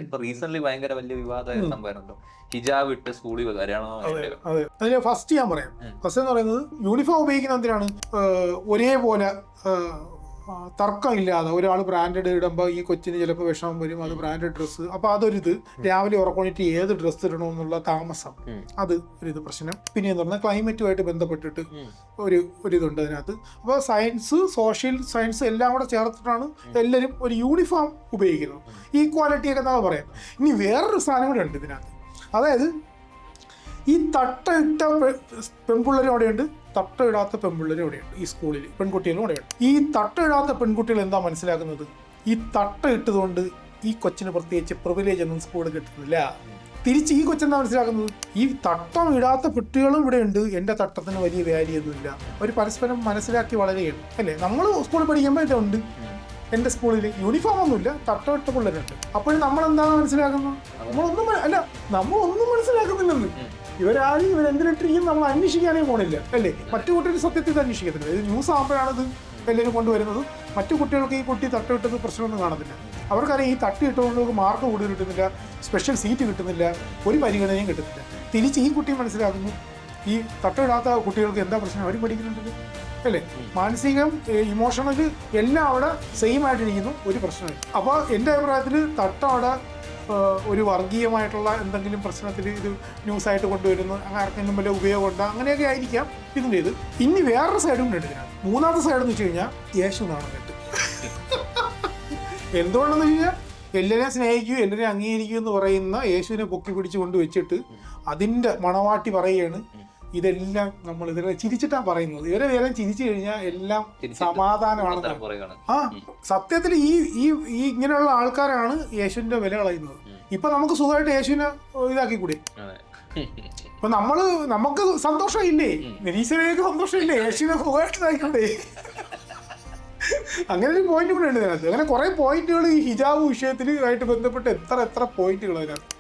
ഇപ്പൊ റീസെന്റ് ഭയങ്കര വലിയ വിവാദ സംഭവമായിരുന്നല്ലോ, ഹിജാബ് ഇട്ട് സ്കൂളിൽ വരാണോ? അതെ, അതിന് ഫസ്റ്റ് ഞാൻ പറയാം. ഫസ്റ്റ് എന്ന് പറയുന്നത് യൂണിഫോം ഉപയോഗിക്കുന്ന എന്തിനാണ്? ഒരേപോലെ തർക്കമില്ലാതെ ഒരാൾ ബ്രാൻഡഡ് ഇടുമ്പോൾ ഈ കൊച്ചിന് ചിലപ്പോൾ വിഷമം വരും, അത് ബ്രാൻഡഡ് ഡ്രസ്സ്. അപ്പോൾ അതൊരിത് രാവിലെ ഉറക്കൊണ്ടിട്ട് ഏത് ഡ്രസ്സ് ഇടണമെന്നുള്ള താമസം, അത് ഒരിത് പ്രശ്നം. പിന്നെ എന്ന് പറഞ്ഞാൽ ക്ലൈമറ്റുമായിട്ട് ബന്ധപ്പെട്ടിട്ട് ഒരിതുണ്ട് അതിനകത്ത്. അപ്പോൾ സയൻസ്, സോഷ്യൽ സയൻസ് എല്ലാം കൂടെ ചേർത്തിട്ടാണ് എല്ലാവരും ഒരു യൂണിഫോം ഉപയോഗിക്കുന്നത്. ഈക്വാലിറ്റിയൊക്കെ എന്താ പറയാം. ഇനി വേറൊരു സാധനം കൂടെ ഉണ്ട് ഇതിനകത്ത്. അതായത് ഈ തട്ടയിട്ട പെൺപിള്ളേരും അവിടെയുണ്ട്, തട്ടയിടാത്ത പെൺപിള്ളേരും അവിടെയുണ്ട്. ഈ സ്കൂളിൽ പെൺകുട്ടികളും അവിടെയുണ്ട്. ഈ തട്ടയിടാത്ത പെൺകുട്ടികൾ എന്താ മനസ്സിലാക്കുന്നത്? ഈ തട്ട ഇട്ടതുകൊണ്ട് ഈ കൊച്ചിന് പ്രത്യേകിച്ച് പ്രിവിലേജ് ഒന്നും സ്കൂളിൽ കിട്ടുന്നില്ല. തിരിച്ച് ഈ കൊച്ചെന്താ മനസ്സിലാക്കുന്നത്? ഈ തട്ടം ഇടാത്ത കുട്ടികളും ഇവിടെ ഉണ്ട്, എൻ്റെ തട്ടത്തിന് വലിയ വാല്യൂ ഒന്നുമില്ല. അവർ പരസ്പരം മനസ്സിലാക്കി വളരെയാണ് അല്ലേ. നമ്മൾ സ്കൂളിൽ പഠിക്കുമ്പോൾ ഇതുണ്ട്, എൻ്റെ സ്കൂളിൽ യൂണിഫോം ഒന്നുമില്ല, തട്ടമിട്ട പിള്ളേരുണ്ട്. അപ്പോഴും നമ്മളെന്താണെന്ന് മനസ്സിലാക്കുന്നത്? നമ്മളൊന്നും മനസ്സിലാക്കുന്നില്ലെന്ന്. ഇവരാരും ഇവരെന്തിനിട്ടിരിക്കും നമ്മൾ അന്വേഷിക്കാനേ പോണില്ല അല്ലേ. മറ്റു കുട്ടികൾ സത്യത്തിൽ ഇത് അന്വേഷിക്കത്തില്ല. ഇത് ന്യൂസ് ആകുമ്പോഴാണിത് എല്ലാവരും കൊണ്ടുവരുന്നത്. മറ്റു കുട്ടികൾക്ക് ഈ കുട്ടി തട്ടിട്ടത് പ്രശ്നമൊന്നും കാണത്തില്ല. അവർക്കറിയാം ഈ തട്ടിയിട്ടവർക്ക് മാർക്ക് കൂടുതൽ കിട്ടുന്നില്ല, സ്പെഷ്യൽ സീറ്റ് കിട്ടുന്നില്ല, ഒരു പരിഗണനയും കിട്ടുന്നില്ല. തിരിച്ച് ഈ കുട്ടി മനസ്സിലാക്കുന്നു ഈ തട്ടിടാത്ത കുട്ടികൾക്ക് എന്താ പ്രശ്നം, അവരും പഠിക്കുന്നുണ്ടല്ലോ അല്ലേ. മാനസികം, ഇമോഷണൽ എല്ലാം അവിടെ സെയിം ആയിട്ടിരിക്കുന്നു, ഒരു പ്രശ്നമില്ല. അപ്പോൾ എൻ്റെ അഭിപ്രായത്തിൽ തട്ടം അവിടെ ഒരു വർഗീയമായിട്ടുള്ള എന്തെങ്കിലും പ്രശ്നത്തിൽ ഇത് ന്യൂസായിട്ട് കൊണ്ടുവരുന്നു, ആർക്കെങ്കിലും വല്ല ഉപയോഗമുണ്ടോ, അങ്ങനെയൊക്കെ ആയിരിക്കാം ഇതിൻ്റെ ഇത്. ഇനി വേറൊരു സൈഡും ഉണ്ട് ഇതിനകത്ത്. മൂന്നാമത്തെ സൈഡ് എന്ന് വെച്ച് കഴിഞ്ഞാൽ യേശു നാണെന്നിട്ട്. എന്തുകൊണ്ടെന്ന് വെച്ച് കഴിഞ്ഞാൽ എല്ലാവരെയും സ്നേഹിക്കൂ, എല്ലാവരെയും അംഗീകരിക്കൂ എന്ന് പറയുന്ന യേശുവിനെ പൊക്കി പിടിച്ച് കൊണ്ട് വെച്ചിട്ട് അതിൻ്റെ മണവാട്ടി പറയുകയാണ് ഇതെല്ലാം നമ്മൾ ഇതിനെ ചിരിച്ചിട്ടാണ് പറയുന്നത്. ഇവരെ വേറെ ചിരിച്ചു കഴിഞ്ഞാൽ എല്ലാം സമാധാനമാണ്. സത്യത്തിൽ ഈ ഇങ്ങനെയുള്ള ആൾക്കാരാണ് യേശുവിന്റെ വില കളയുന്നത്. ഇപ്പൊ നമുക്ക് സുഖമായിട്ട് യേശുവിനെ ഇതാക്കി കൂടി. ഇപ്പൊ നമുക്ക് സന്തോഷമില്ലേ, നിരീശ്വരക്ക് സന്തോഷമില്ലേ, യേശുവിനെ സുഖമായിട്ട് ഇതാക്കിക്കൊണ്ടേ. അങ്ങനെ ഒരു പോയിന്റ് കൂടെ ഉണ്ട് ഇതിനകത്ത്. അങ്ങനെ കുറെ പോയിന്റുകൾ ഈ ഹിജാബ് വിഷയത്തിൽ ആയിട്ട് ബന്ധപ്പെട്ട് എത്ര പോയിന്റുകൾ അതിനകത്ത്.